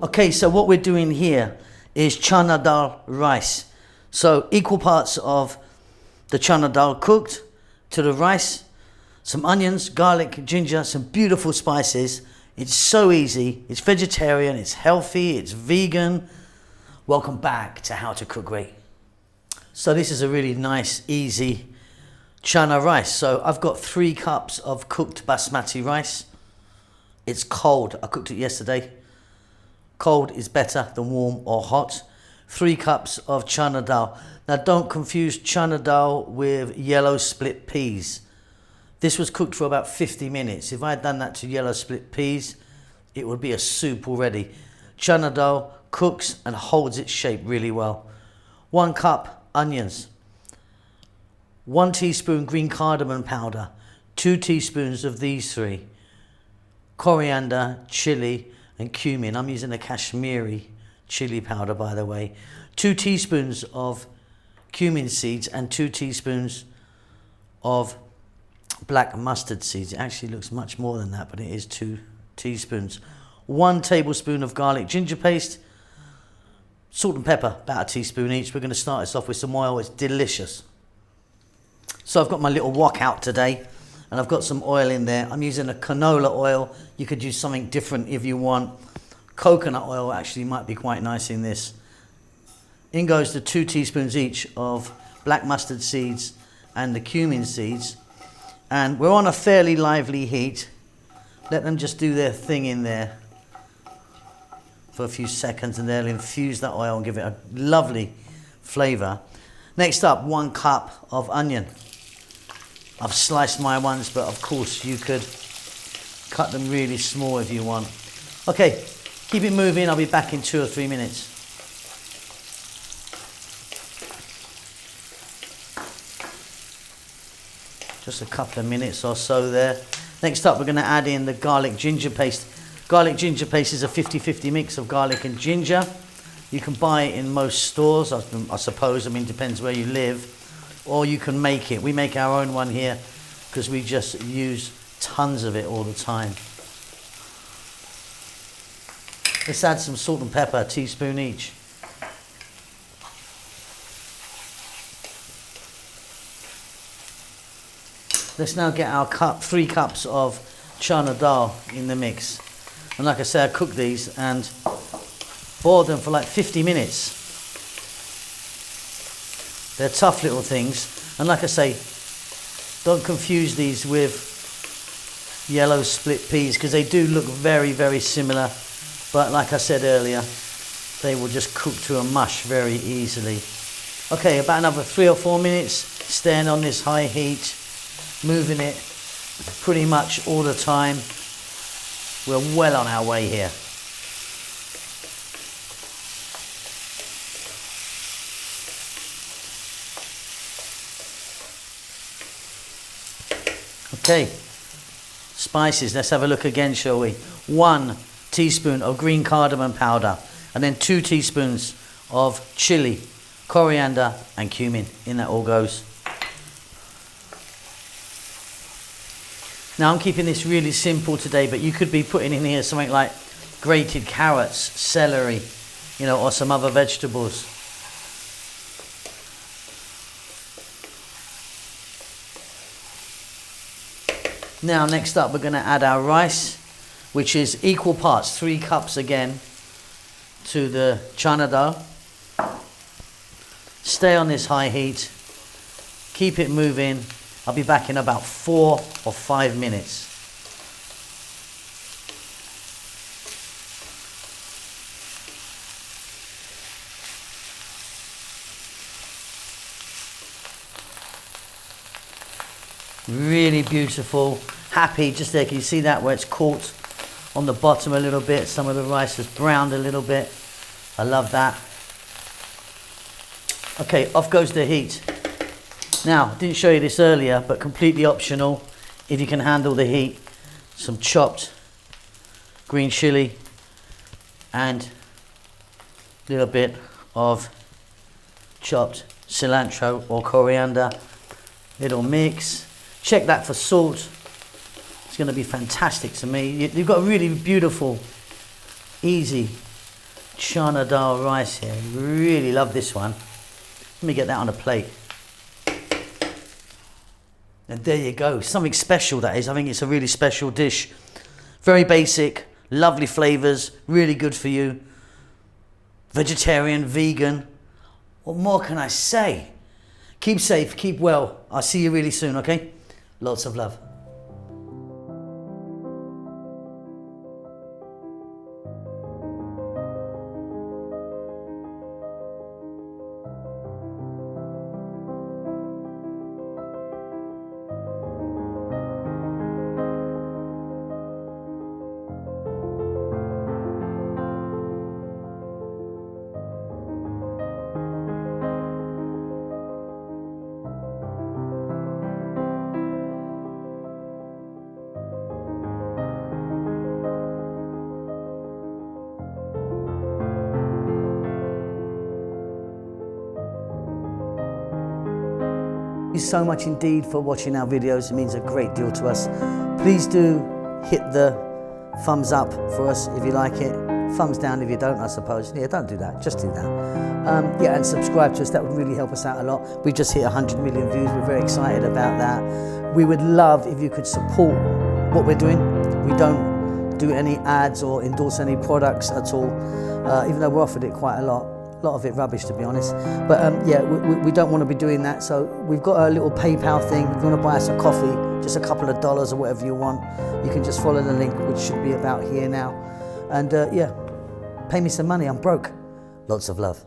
Okay, so what we're doing here is Chana Dal Rice. So equal parts of the Chana Dal cooked to the rice, some onions, garlic, ginger, some beautiful spices. It's so easy, it's vegetarian, it's healthy, it's vegan. Welcome back to How to Cook Great. So this is a really nice, easy Chana rice. So I've got 3 cups of cooked basmati rice. It's cold, I cooked it yesterday. Cold is better than warm or hot. 3 cups of Chana Dal. Now don't confuse Chana Dal with yellow split peas. This was cooked for about 50 minutes. If I had done that to yellow split peas, it would be a soup already. Chana Dal cooks and holds its shape really well. 1 cup onions. 1 teaspoon green cardamom powder. 2 teaspoons of these 3. Coriander, chili, and cumin. I'm using a Kashmiri chili powder, by the way. 2 teaspoons of cumin seeds and 2 teaspoons of black mustard seeds. It actually looks much more than that, but it is 2 teaspoons. 1 tablespoon of garlic ginger paste. Salt and pepper, about a teaspoon each. We're going to start this off with some oil. It's delicious. So I've got my little wok out today, and I've got some oil in there. I'm using a canola oil. You could use something different if you want. Coconut oil actually might be quite nice in this. In goes the 2 teaspoons each of black mustard seeds and the cumin seeds. And we're on a fairly lively heat. Let them just do their thing in there for a few seconds, and they'll infuse that oil and give it a lovely flavor. Next up, 1 cup of onion. I've sliced my ones, but of course you could cut them really small if you want. Okay, keep it moving. I'll be back in 2 or 3 minutes. Just a couple of minutes or so there. Next up, we're going to add in the garlic ginger paste. Garlic ginger paste is a 50-50 mix of garlic and ginger. You can buy it in most stores, I suppose. I mean, it depends where you live. Or you can make it. We make our own one here because we just use tons of it all the time. Let's add some salt and pepper, a teaspoon each. Let's now get our 3 cups of Chana Dal in the mix. And like I said, I cooked these and boiled them for like 50 minutes. They're tough little things. And like I say, don't confuse these with yellow split peas because they do look very, very similar. But like I said earlier, they will just cook to a mush very easily. Okay, about another 3 or 4 minutes, staying on this high heat, moving it pretty much all the time. We're well on our way here. Okay, spices, let's have a look again, shall we? 1 teaspoon of green cardamom powder, and then 2 teaspoons of chili, coriander, and cumin. In that all goes. Now I'm keeping this really simple today, but you could be putting in here something like grated carrots, celery, or some other vegetables. Now next up we're going to add our rice, which is equal parts, 3 cups again to the Chana Dal. Stay on this high heat, keep it moving. I'll be back in about 4 or 5 minutes. Really beautiful, happy, just there, can you see that where it's caught on the bottom a little bit? Some of the rice has browned a little bit. I love that. Okay, off goes the heat. Now, didn't show you this earlier, but completely optional if you can handle the heat. Some chopped green chili and a little bit of chopped cilantro or coriander. Little mix. Check that for salt. It's going to be fantastic to me. You've got a really beautiful, easy Chana Dal Rice here. Really love this one. Let me get that on a plate. And there you go. Something special, that is. I think it's a really special dish. Very basic, lovely flavours, really good for you. Vegetarian, vegan. What more can I say? Keep safe, keep well. I'll see you really soon, okay? Lots of love. Thank you so much indeed for watching our videos. It means a great deal to us. Please do hit the thumbs up for us if you like it. Thumbs down if you don't, I suppose. Yeah, don't do that, just do that. Yeah, and subscribe to us, that would really help us out a lot. We've just hit 100 million views, we're very excited about that. We would love if you could support what we're doing. We don't do any ads or endorse any products at all, even though we're offered it quite a lot of it rubbish, to be honest. But yeah, we don't want to be doing that, so we've got a little PayPal thing. If you want to buy us a coffee, just a couple of dollars or whatever you want, you can just follow the link, which should be about here now. And yeah, pay me some money, I'm broke. Lots of love.